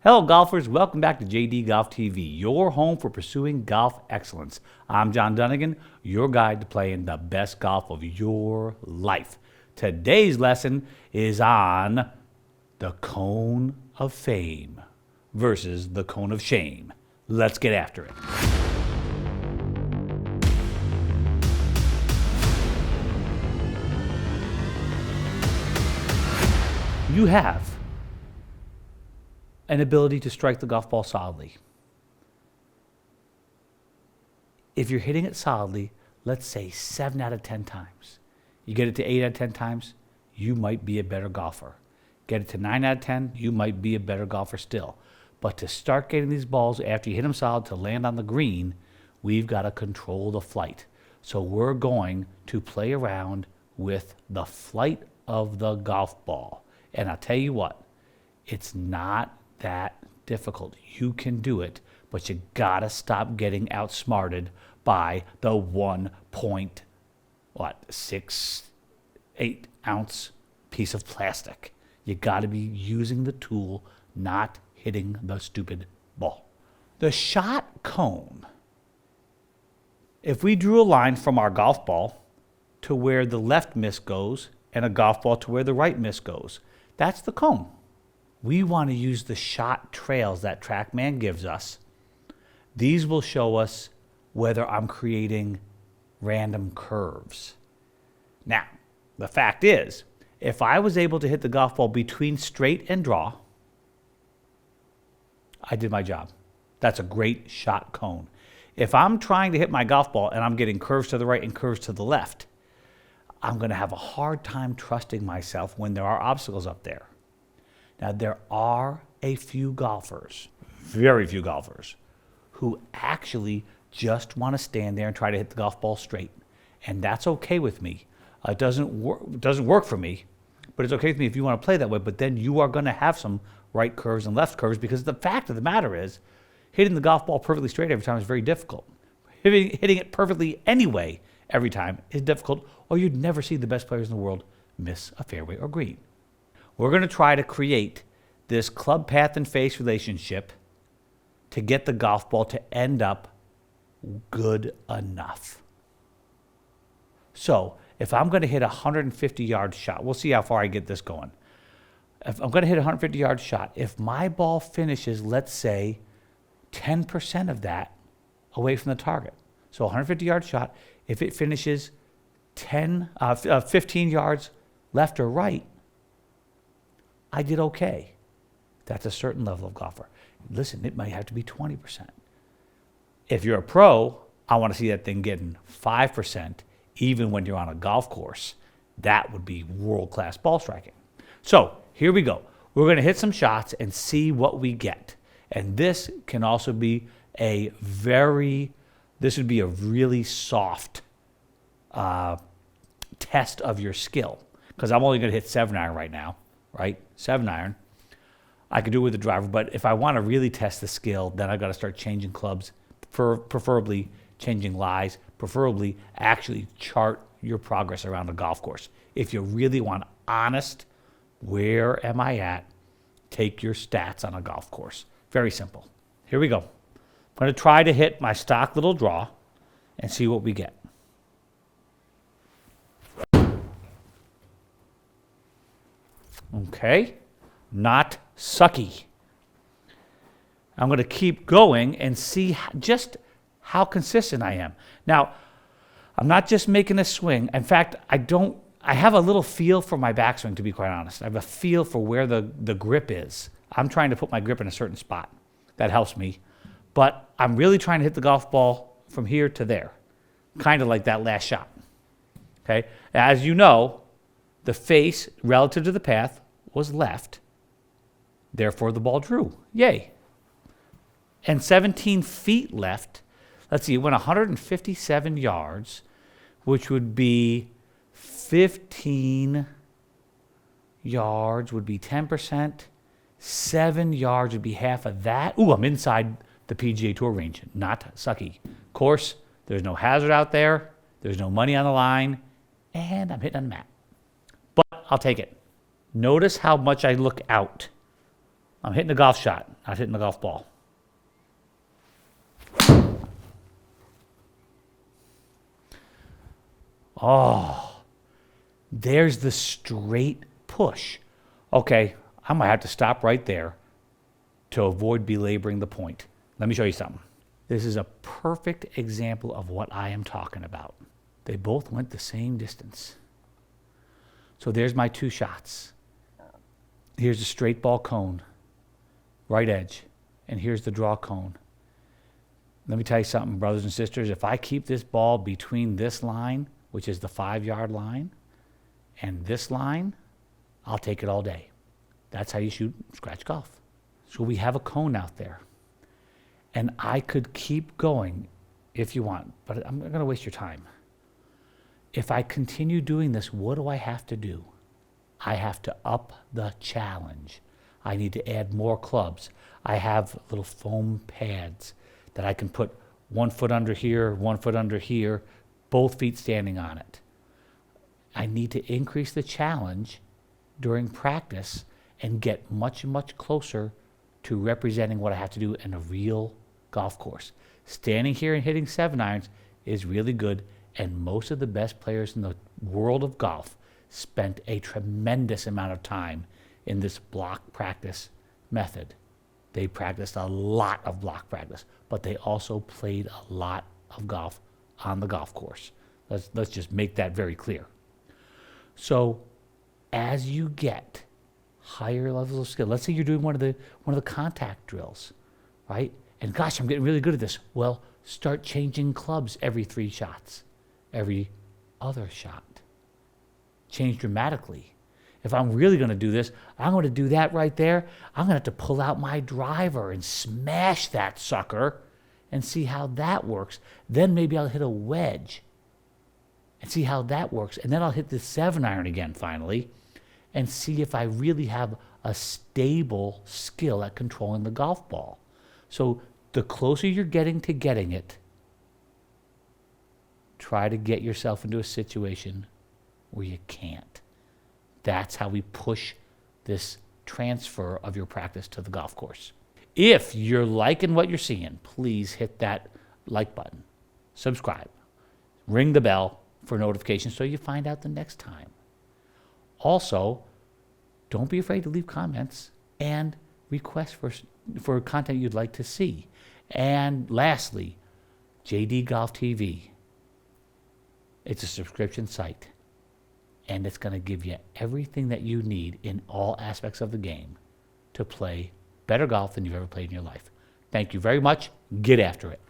Hello golfers, welcome back to JD Golf TV, your home for pursuing golf excellence. I'm John Dunigan, your guide to playing the best golf of your life. Today's lesson is on the cone of fame versus the cone of shame. Let's get after it. You have an ability to strike the golf ball solidly. If you're hitting it solidly, let's say 7 out of 10 times, you get it to 8 out of 10 times, you might be a better golfer. Get it to 9 out of 10, you might be a better golfer still. But to start getting these balls after you hit them solid to land on the green, we've got to control the flight. So we're going to play around with the flight of the golf ball. And I'll tell you what, it's not that difficult. You can do it, but you gotta stop getting outsmarted by the 1.68 ounce piece of plastic. You gotta be using the tool, not hitting the stupid ball. The shot cone, if we drew a line from our golf ball to where the left miss goes and a golf ball to where the right miss goes, that's the cone. We want to use the shot trails that TrackMan gives us. These will show us whether I'm creating random curves. Now, the fact is, if I was able to hit the golf ball between straight and draw, I did my job. That's a great shot cone. If I'm trying to hit my golf ball and I'm getting curves to the right and curves to the left, I'm going to have a hard time trusting myself when there are obstacles up there. Now, there are a few golfers, very few golfers, who actually just want to stand there and try to hit the golf ball straight. And that's okay with me. It doesn't work for me, but it's okay with me if you want to play that way. But then you are going to have some right curves and left curves, because the fact of the matter is, hitting the golf ball perfectly straight every time is very difficult. Hitting it perfectly anyway every time is difficult, or you'd never see the best players in the world miss a fairway or green. We're going to try to create this club path and face relationship to get the golf ball to end up good enough. So if I'm going to hit a 150-yard shot, we'll see how far I get this going. If I'm going to hit a 150-yard shot, if my ball finishes, let's say, 10% of that away from the target. So a 150-yard shot, if it finishes 15 yards left or right, I did okay. That's a certain level of golfer. Listen, it might have to be 20%. If you're a pro, I want to see that thing getting 5%, even when you're on a golf course. That would be world-class ball striking. So here we go. We're going to hit some shots and see what we get. And this can also be this would be a really soft test of your skill, because I'm only going to hit 7-iron right now. Right? 7-iron. I could do it with the driver, but if I want to really test the skill, then I've got to start changing clubs, preferably changing lies, preferably actually chart your progress around a golf course. If you really want honest, where am I at, take your stats on a golf course. Very simple. Here we go. I'm going to try to hit my stock little draw and see what we get. Okay, not sucky. I'm going to keep going and see just how consistent I am. Now, I'm not just making a swing. In fact, I have a little feel for my backswing, to be quite honest. I have a feel for where the grip is. I'm trying to put my grip in a certain spot. That helps me. But I'm really trying to hit the golf ball from here to there, kind of like that last shot. Okay, as you know, the face relative to the path was left. Therefore, the ball drew. Yay. And 17 feet left. Let's see, it went 157 yards, which would be 15 yards would be 10%. 7 yards would be half of that. Ooh, I'm inside the PGA Tour range. Not sucky. Of course, there's no hazard out there. There's no money on the line. And I'm hitting on the mat. But I'll take it. Notice how much I look out. I'm hitting a golf shot, not hitting a golf ball. Oh, there's the straight push. Okay, I might have to stop right there to avoid belaboring the point. Let me show you something. This is a perfect example of what I am talking about. They both went the same distance. So there's my two shots. Here's the straight ball cone, right edge, and here's the draw cone. Let me tell you something, brothers and sisters. If I keep this ball between this line, which is the 5-yard line, and this line, I'll take it all day. That's how you shoot scratch golf. So we have a cone out there. And I could keep going if you want, but I'm not going to waste your time. If I continue doing this, what do I have to do? I have to up the challenge. I need to add more clubs. I have little foam pads that I can put 1 foot under here, 1 foot under here, both feet standing on it. I need to increase the challenge during practice and get much, much closer to representing what I have to do in a real golf course. Standing here and hitting 7-irons is really good, and most of the best players in the world of golf spent a tremendous amount of time in this block practice method. They practiced a lot of block practice, but they also played a lot of golf on the golf course. Let's just make that very clear. So as you get higher levels of skill, let's say you're doing one of the contact drills, right? And gosh, I'm getting really good at this. Well, start changing clubs every 3 shots, every other shot. Change dramatically. If I'm really going to do this, I'm going to do that right there. I'm going to have to pull out my driver and smash that sucker and see how that works. Then maybe I'll hit a wedge and see how that works. And then I'll hit the 7-iron again finally and see if I really have a stable skill at controlling the golf ball. So the closer you're getting to getting it, try to get yourself into a situation where you can't. That's how we push this transfer of your practice to the golf course. If you're liking what you're seeing, please hit that like button, subscribe, ring the bell for notifications so you find out the next time. Also, don't be afraid to leave comments and requests for content you'd like to see. And lastly, JD Golf TV. It's a subscription site, and it's going to give you everything that you need in all aspects of the game to play better golf than you've ever played in your life. Thank you very much. Get after it.